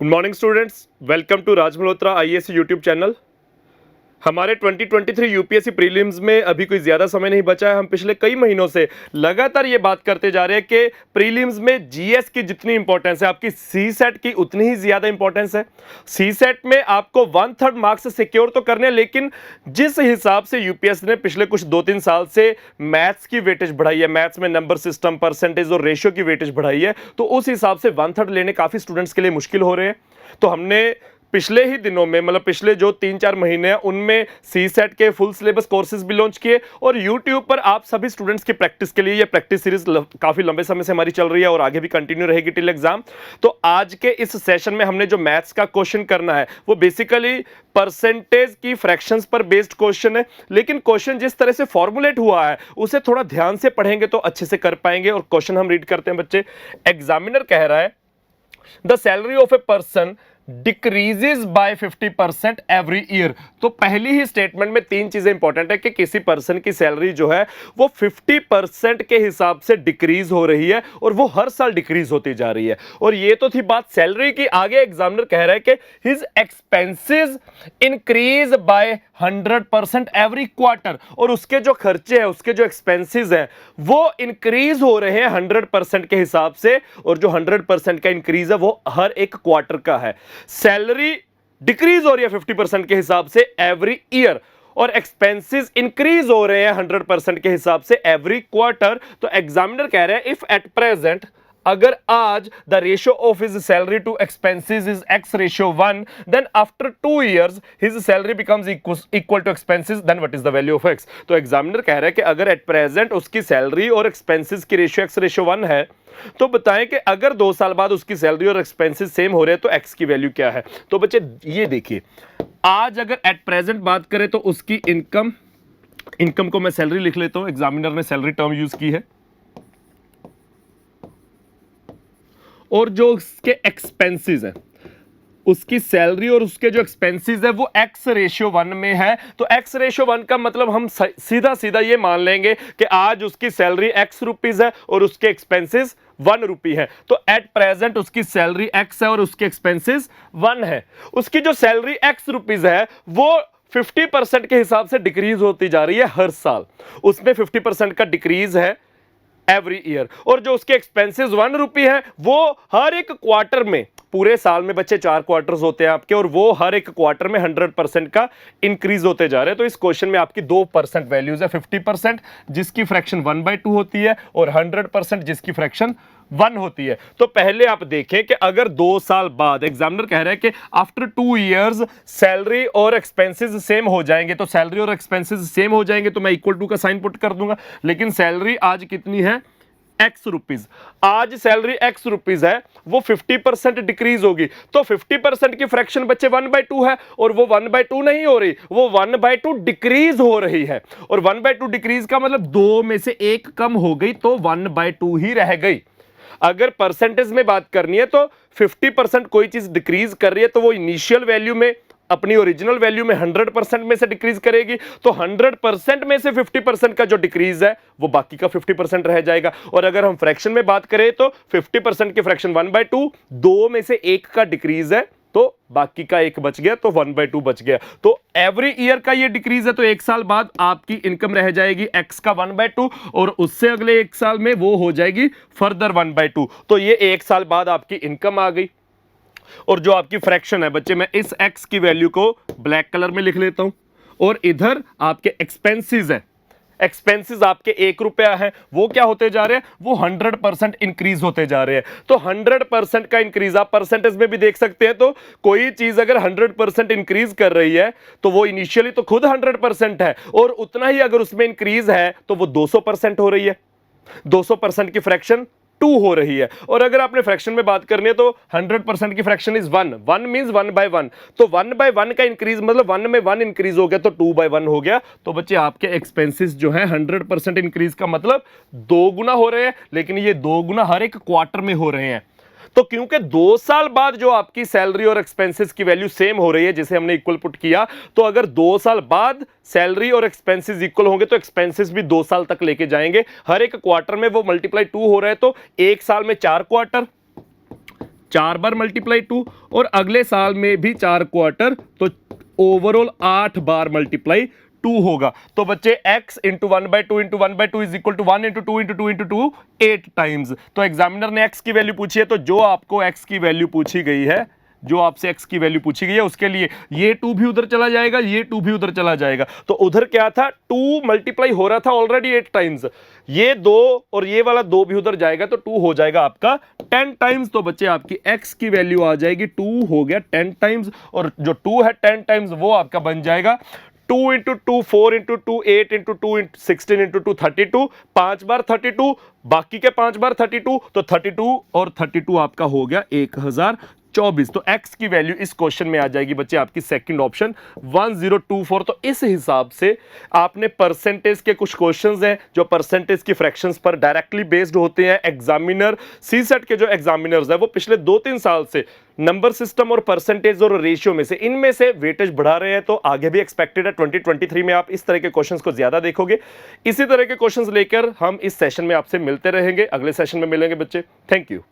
Good morning students, welcome to Raj Malhotra IAS YouTube channel. हमारे 2023 UPSC prelims में अभी कोई ज़्यादा समय नहीं बचा है। हम पिछले कई महीनों से लगातार ये बात करते जा रहे हैं कि प्रीलिम्स में जीएस की जितनी इंपॉर्टेंस है आपकी सी सेट की उतनी ही ज़्यादा इंपॉर्टेंस है। सी सेट में आपको 1/3 मार्क्स सिक्योर तो करने हैं, लेकिन जिस हिसाब से यूपीएससी ने पिछले कुछ 2-3 साल से मैथ्स की वेटेज बढ़ाई है, मैथ्स में नंबर सिस्टम, परसेंटेज और रेशियो की वेटेज बढ़ाई है, तो उस हिसाब से 1/3 लेने काफ़ी स्टूडेंट्स के लिए मुश्किल हो रहे हैं। तो हमने पिछले ही दिनों में, मतलब पिछले जो 3-4 महीने हैं, उनमें सी सेट के फुल सिलेबस कोर्सेज भी लॉन्च किए और यूट्यूब पर आप सभी स्टूडेंट्स की प्रैक्टिस के लिए ये प्रैक्टिस सीरीज काफ़ी लंबे समय से हमारी चल रही है और आगे भी कंटिन्यू रहेगी टिल एग्जाम। तो आज के इस सेशन में हमने जो मैथ्स का क्वेश्चन करना है वो बेसिकली परसेंटेज की फ्रैक्शंस पर बेस्ड क्वेश्चन है, लेकिन क्वेश्चन जिस तरह से फॉर्मुलेट हुआ है उसे थोड़ा ध्यान से पढ़ेंगे तो अच्छे से कर पाएंगे। और क्वेश्चन हम रीड करते हैं बच्चे। एग्जामिनर कह रहा है the salary of a person decreases by 50% every year. तो पहली ही स्टेटमेंट में 3 चीजें इंपॉर्टेंट है कि किसी पर्सन की सैलरी जो है वो 50% के हिसाब से डिक्रीज हो रही है और वो हर साल डिक्रीज होती जा रही है। और ये तो थी बात सैलरी की। आगे एग्जामिनर कह रहा है कि his expenses increase by 100% every quarter, और उसके जो खर्चे हैं, उसके जो एक्सपेंसेस हैं वो इंक्रीज हो रहे हैं 100% के हिसाब से, और जो 100% का इंक्रीज है वो हर एक क्वार्टर का है। सैलरी डिक्रीज हो रही है 50% के हिसाब से एवरी ईयर और एक्सपेंसेस इंक्रीज हो रहे हैं 100% के हिसाब से एवरी क्वार्टर। तो एग्जामिनर कह रहे हैं इफ एट प्रेजेंट, अगर आज the ratio of his salary to expenses is x/1, then after 2 years his salary becomes equal to expenses, then what is the value of x। तो examiner कह रहा है कि अगर एट प्रेजेंट उसकी salary और एक्सपेंसेस की रेशियो x/1 है, तो बताएं कि अगर 2 साल बाद उसकी सैलरी और एक्सपेंसेस सेम हो रहे हैं तो x की वैल्यू क्या है। तो बच्चे ये देखिए, आज अगर एट प्रेजेंट बात करें तो उसकी इनकम को मैं सैलरी लिख लेता हूं, एग्जामिनर ने सैलरी टर्म यूज की है, और जो उसके एक्सपेंसेस है, उसकी सैलरी और उसके जो एक्सपेंसेस है वो x/1 में है। तो x/1 का मतलब हम सीधा सीधा ये मान लेंगे कि आज उसकी सैलरी x रुपीज है और उसके एक्सपेंसेस 1 रुपी है। तो एट प्रेजेंट उसकी सैलरी x है और उसके एक्सपेंसेस 1 है। उसकी जो सैलरी x रुपीज है वो 50% के हिसाब से डिक्रीज होती जा रही है हर साल, उसमें 50% का डिक्रीज है एवरी ईयर। और जो उसके एक्सपेंसेस 1 रुपी है वो हर एक क्वार्टर में, पूरे साल में बच्चे 4 क्वार्टर्स होते हैं आपके, और वो हर एक क्वार्टर में 100% का इंक्रीज होते जा रहे हैं। तो इस क्वेश्चन में आपकी 2% वैल्यूज है, 50% जिसकी फ्रैक्शन 1/2 होती है और 100% जिसकी फ्रैक्शन 1 होती है। तो पहले आप देखें कि अगर 2 साल बाद, एग्जामिनर कह रहा है कि आफ्टर 2 years सैलरी और एक्सपेंसेस सेम हो जाएंगे, तो सैलरी और एक्सपेंसेस सेम हो जाएंगे तो मैं इक्वल टू का साइन पुट कर दूंगा। लेकिन सैलरी आज कितनी है? x rupees. आज सैलरी x रुपीज है, वो 50% डिक्रीज होगी, तो 50% की फ्रैक्शन बच्चे 1/2 है, और वो 1/2 नहीं हो रही, वो 1/2 डिक्रीज हो रही है। और 1/2 डिक्रीज का मतलब 2 में से 1 कम हो गई तो 1/2 ही रह गई। अगर परसेंटेज में बात करनी है तो 50% कोई चीज डिक्रीज कर रही है तो वो इनिशियल वैल्यू में, अपनी ओरिजिनल वैल्यू में 100% में से डिक्रीज करेगी, तो 100% में से 50% का जो डिक्रीज है वो बाकी का 50% रह जाएगा। और अगर हम फ्रैक्शन में बात करें तो 50% की फ्रैक्शन 1/2, 2 में से 1 का डिक्रीज है तो बाकी का 1 बच गया, तो 1/2 बच गया। तो एवरी ईयर का ये डिक्रीज है, तो 1 साल बाद आपकी इनकम रह जाएगी x का 1/2 और उससे अगले 1 साल में वो हो जाएगी फर्दर 1/2। तो ये 1 साल बाद आपकी इनकम आ गई। और जो आपकी फ्रैक्शन है बच्चे, मैं इस x की वैल्यू को ब्लैक कलर में लिख लेता हूं, और इधर आपके एक्सपेंसेस है, एक्सपेंसेस आपके 1 रुपया है, वो क्या होते जा रहे हैं? वो 100% इंक्रीज होते जा रहे हैं। तो 100% का इंक्रीज आप परसेंटेज में भी देख सकते हैं। तो कोई चीज अगर 100% इंक्रीज कर रही है तो वो इनिशियली तो खुद 100% है, और उतना ही अगर उसमें इंक्रीज है तो वो 200% हो रही है। 200% की फ्रैक्शन 2 हो रही है। और अगर आपने फ्रैक्शन में बात करनी है तो 100% की फ्रैक्शन इज 1, 1 मींस 1/1, तो 1/1 का इंक्रीज मतलब 1 में 1 इंक्रीज हो गया तो 2/1 हो गया। तो बच्चे आपके एक्सपेंसेस जो है 100% इंक्रीज का मतलब 2 गुना हो रहे हैं, लेकिन ये 2 गुना हर एक क्वार्टर में हो रहे हैं। तो क्योंकि 2 साल बाद जो आपकी सैलरी और एक्सपेंसेस की वैल्यू सेम हो रही है, जिसे हमने इक्वल पुट किया, तो अगर 2 साल बाद सैलरी और एक्सपेंसेस इक्वल होंगे तो एक्सपेंसेस भी 2 साल तक लेके जाएंगे। हर एक क्वार्टर में वो मल्टीप्लाई 2 हो रहा है, तो 1 साल में 4 क्वार्टर, 4 बार मल्टीप्लाई 2 और अगले साल में भी 4 क्वार्टर, तो ओवरऑल 8 बार मल्टीप्लाई 2 होगा। तो बच्चे x into 1/2 into 1/2 is equal to 1 into 2 into 2 into 2 8 times. तो एग्जामिनर ने x की वैल्यू पूछी है, तो जो आपको x की वैल्यू पूछी गई है, जो आपसे x की वैल्यू पूछी गई है, उसके लिए ये 2 भी उधर चला जाएगा, ये 2 भी उधर चला जाएगा। तो उधर क्या था, 2 मल्टीप्लाई हो रहा था ऑलरेडी 8 टाइम्स, ये 2 और ये वाला 2 भी उधर जाएगा, तो 2 हो जाएगा आपका 10 टाइम्स। तो बच्चे आपकी x की वैल्यू आ जाएगी 2 हो गया 10 टाइम्स, और जो 2 है 10 टाइम्स वो आपका बन जाएगा 2 इंटू 2 4 इंटू 2 8 इंटू 2 16 इंटू 2 32, 5 बार 32, बाकी के 5 बार 32, तो 32 और 32 आपका हो गया 1024। तो x की वैल्यू इस क्वेश्चन में आ जाएगी बच्चे आपकी सेकंड ऑप्शन 1024। तो इस हिसाब से आपने परसेंटेज के कुछ क्वेश्चंस हैं जो परसेंटेज की फ्रैक्शंस पर डायरेक्टली बेस्ड होते हैं। एग्जामिनर सीसेट के जो एग्जामिनर्स हैं वो पिछले 2-3 साल से नंबर सिस्टम और परसेंटेज और रेशियो में से इनमें से वेटेज बढ़ा रहे हैं, तो आगे भी एक्सपेक्टेड है 2023 में आप इस तरह के क्वेश्चंस को ज्यादा देखोगे। इसी तरह के क्वेश्चंस लेकर हम इस सेशन में आपसे मिलते रहेंगे, अगले सेशन में मिलेंगे बच्चे। Thank you.